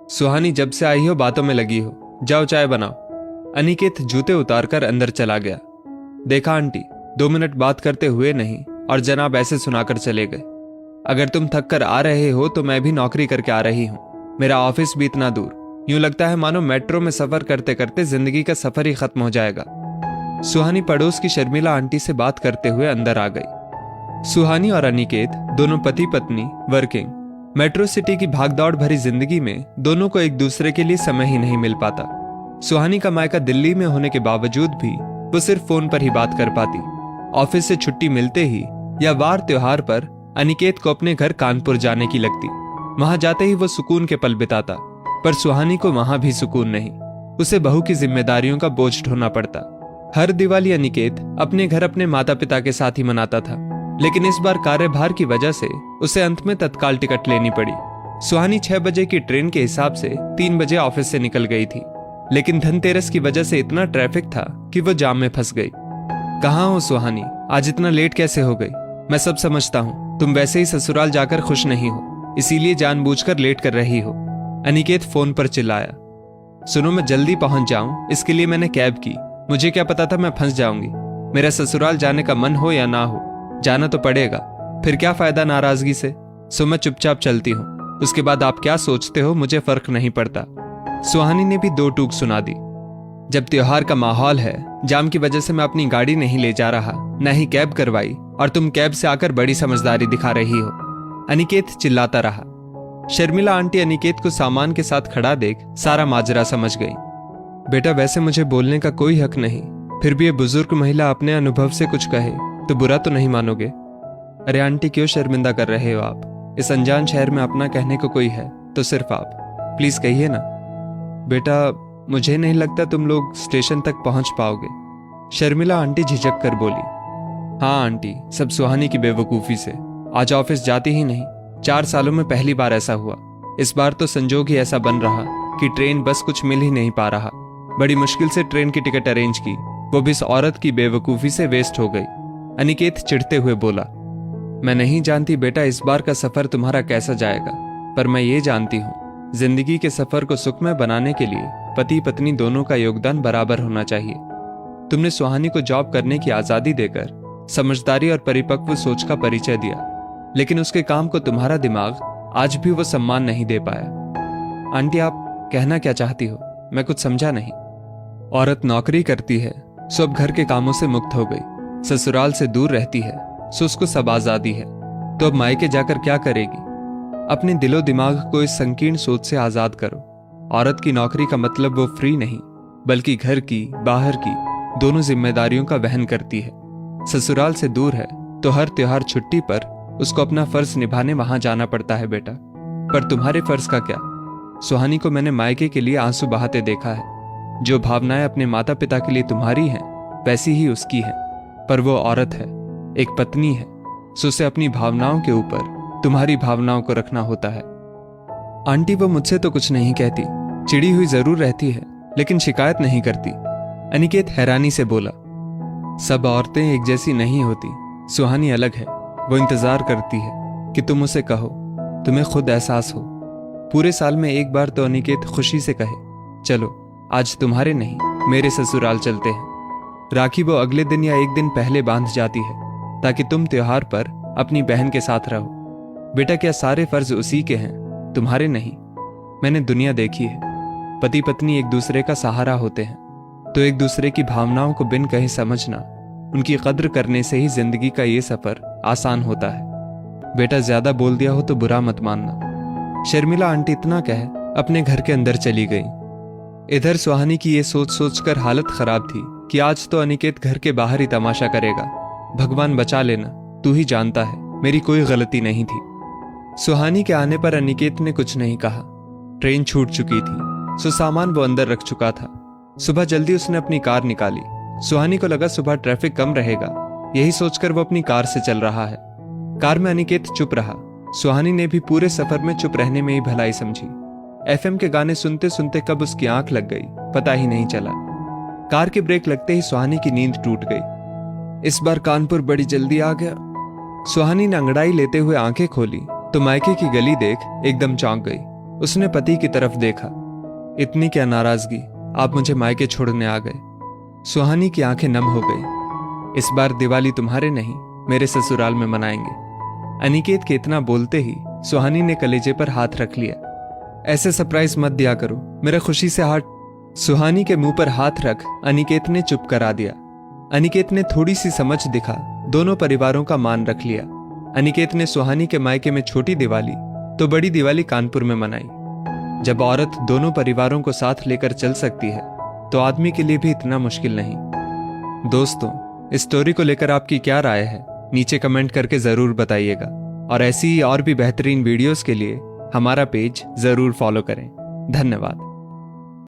सुहानी जब से आई हो बातों में लगी हो, जाओ चाय बनाओ। अनिकेत जूते उतारकर अंदर चला गया। देखा आंटी, 2 मिनट बात करते हुए नहीं और जनाब ऐसे सुनाकर चले गए। अगर तुम थक कर आ रहे हो तो मैं भी नौकरी करके आ रही हूँ। मेरा ऑफिस भी इतना दूर, यूं लगता है मानो मेट्रो में सफर करते करते जिंदगी का सफर ही खत्म हो जाएगा। सुहानी पड़ोस की शर्मिला आंटी से बात करते हुए अंदर आ गई। सुहानी और अनिकेत दोनों पति पत्नी वर्किंग। मेट्रो सिटी की भागदौड़ भरी जिंदगी में दोनों को एक दूसरे के लिए समय ही नहीं मिल पाता। सुहानी का मायका दिल्ली में होने के बावजूद भी वो सिर्फ फोन पर ही बात कर पाती। ऑफिस से छुट्टी मिलते ही या वार त्योहार पर अनिकेत को अपने घर कानपुर जाने की लगती। वहां जाते ही वो सुकून के पल बिताता, पर सुहानी को वहां भी सुकून नहीं। उसे बहू की जिम्मेदारियों का बोझ ढोना पड़ता। हर दिवाली अनिकेत अपने घर अपने माता पिता के साथ ही मनाता था, लेकिन इस बार कार्यभार की वजह से उसे अंत में तत्काल टिकट लेनी पड़ी। सुहानी 6 बजे की ट्रेन के हिसाब से 3 बजे ऑफिस से निकल गई थी, लेकिन धनतेरस की वजह से इतना ट्रैफिक था कि वो जाम में फंस गई। कहाँ हो सुहानी, आज इतना लेट कैसे हो गई? मैं सब समझता हूँ, तुम वैसे ही ससुराल जाकर खुश नहीं हो, इसीलिए जानबूझकर लेट कर रही हो। अनिकेत फोन पर चिल्लाया। सुनो, मैं जल्दी पहुंच जाऊं इसके लिए मैंने कैब की। मुझे क्या पता था मैं फंस जाऊंगी। मेरा ससुराल जाने का मन हो या ना हो, जाना तो पड़ेगा। फिर क्या फायदा नाराजगी से। सो मैं चुपचाप चलती हूँ, उसके बाद आप क्या सोचते हो मुझे फर्क नहीं पड़ता। सुहानी ने भी 2 टूक सुना दी। जब त्योहार का माहौल है, जाम की वजह से मैं अपनी गाड़ी नहीं ले जा रहा, न ही कैब करवाई, और तुम कैब से आकर बड़ी समझदारी दिखा रही हो। अनिकेत चिल्लाता रहा। शर्मिला आंटी अनिकेत को सामान के साथ खड़ा देख सारा माजरा समझ गई। बेटा, वैसे मुझे बोलने का कोई हक नहीं, फिर भी ये बुजुर्ग महिला अपने अनुभव से कुछ कहे तो बुरा तो नहीं मानोगे? अरे आंटी, क्यों शर्मिंदा कर रहे हो आप? इस अनजान शहर में अपना कहने को कोई है तो सिर्फ आप। प्लीज कहिए ना। बेटा, मुझे नहीं लगता तुम लोग स्टेशन तक पहुंच पाओगे, शर्मिला आंटी झिझक कर बोली। हाँ आंटी, सब सुहानी की बेवकूफी से। आज ऑफिस जाती ही नहीं। 4 सालों में पहली बार ऐसा हुआ। इस बार तो संजोग ही ऐसा बन रहा कि ट्रेन बस कुछ मिल ही नहीं पा रहा। बड़ी मुश्किल से ट्रेन की टिकट अरेंज की, वो भी इस औरत की बेवकूफी से वेस्ट हो गई। अनिकेत चिढ़ते हुए बोला। मैं नहीं जानती बेटा इस बार का सफर तुम्हारा कैसा जाएगा, पर मैं ये जानती हूँ जिंदगी के सफर को सुखमय बनाने के लिए पति पत्नी दोनों का योगदान बराबर होना चाहिए। तुमने सुहानी को जॉब करने की आजादी देकर समझदारी और परिपक्व सोच का परिचय दिया, लेकिन उसके काम को तुम्हारा दिमाग आज भी वो सम्मान नहीं दे पाया। आंटी, आप कहना क्या चाहती हो? मैं कुछ समझा नहीं। औरत नौकरी करती है सो अब घर के कामों से मुक्त हो गई, ससुराल से दूर रहती है सो उसको सब आजादी है, तो अब मायके जाकर क्या करेगी? अपने दिलो दिमाग को इस संकीर्ण सोच से आजाद करो। औरत की नौकरी का मतलब वो फ्री नहीं, बल्कि घर की बाहर की दोनों जिम्मेदारियों का वहन करती है। ससुराल से दूर है तो हर त्योहार छुट्टी पर उसको अपना फर्ज निभाने वहां जाना पड़ता है बेटा। पर तुम्हारे फर्ज का क्या? सुहानी को मैंने मायके के लिए आंसू बहाते देखा है। जो भावनाएं अपने माता पिता के लिए तुम्हारी हैं वैसी ही उसकी हैं, पर वो औरत है, एक पत्नी है, सो उसे अपनी भावनाओं के ऊपर तुम्हारी भावनाओं को रखना होता है। आंटी, वो मुझसे तो कुछ नहीं कहती, चिड़ी हुई जरूर रहती है, लेकिन शिकायत नहीं करती। अनिकेत हैरानी से बोला। सब औरतें एक जैसी नहीं होती, सुहानी अलग है। वो इंतजार करती है कि तुम उसे कहो, तुम्हें खुद एहसास हो। पूरे साल में एक बार तो अनिकेत खुशी से कहे, चलो आज तुम्हारे नहीं मेरे ससुराल चलते हैं। राखी वो अगले दिन या एक दिन पहले बांध जाती है ताकि तुम त्योहार पर अपनी बहन के साथ रहो। बेटा, क्या सारे फर्ज उसी के हैं, तुम्हारे नहीं? मैंने दुनिया देखी है, पति पत्नी एक दूसरे का सहारा होते हैं, तो एक दूसरे की भावनाओं को बिन कहे समझना, उनकी कद्र करने से ही जिंदगी का ये सफर आसान होता है। बेटा, ज्यादा बोल दिया हो तो बुरा मत मानना। शर्मिला आंटी इतना कह अपने घर के अंदर चली गई। इधर सुहानी की ये सोच सोचकर हालत खराब थी कि आज तो अनिकेत घर के बाहर ही तमाशा करेगा। भगवान बचा लेना, तू ही जानता है मेरी कोई गलती नहीं थी। सुहानी के आने पर अनिकेत ने कुछ नहीं कहा। ट्रेन छूट चुकी थी सो सामान वो अंदर रख चुका था। सुबह जल्दी उसने अपनी कार निकाली। सुहानी को लगा सुबह ट्रैफिक कम रहेगा, यही सोचकर वो अपनी कार से चल रहा है। कार में अनिकेत चुप रहा। सुहानी ने भी पूरे सफर में चुप रहने में ही भलाई समझी। एफएम के गाने सुनते सुनते कब उसकी आंख लग गई पता ही नहीं चला। कार के ब्रेक लगते ही सुहानी की नींद टूट गई। इस बार कानपुर बड़ी जल्दी आ गया। सुहानी ने अंगड़ाई लेते हुए आंखें खोली तो मायके की गली देख एकदम चौंक गई। उसने पति की तरफ देखा। इतनी क्या नाराजगी, आप मुझे मायके छोड़ने आ गए। सुहानी की आंखें नम हो गई। इस बार दिवाली तुम्हारे नहीं, मेरे ससुराल में मनाएंगे। अनिकेत के इतना बोलते ही सुहानी ने कलेजे पर हाथ रख लिया। ऐसे सरप्राइज मत दिया करो, मेरा खुशी से हाथ। सुहानी के मुंह पर हाथ रख अनिकेत ने चुप करा दिया। अनिकेत ने थोड़ी सी समझ दिखा दोनों परिवारों का मान रख लिया। अनिकेत ने सुहानी के मायके में छोटी दिवाली तो बड़ी दिवाली कानपुर में मनाई। जब औरत दोनों परिवारों को साथ लेकर चल सकती है तो आदमी के लिए भी इतना मुश्किल नहीं। दोस्तों, इस स्टोरी को लेकर आपकी क्या राय है, नीचे कमेंट करके जरूर बताइएगा। और ऐसी ही और भी बेहतरीन वीडियोस के लिए हमारा पेज जरूर फॉलो करें। धन्यवाद।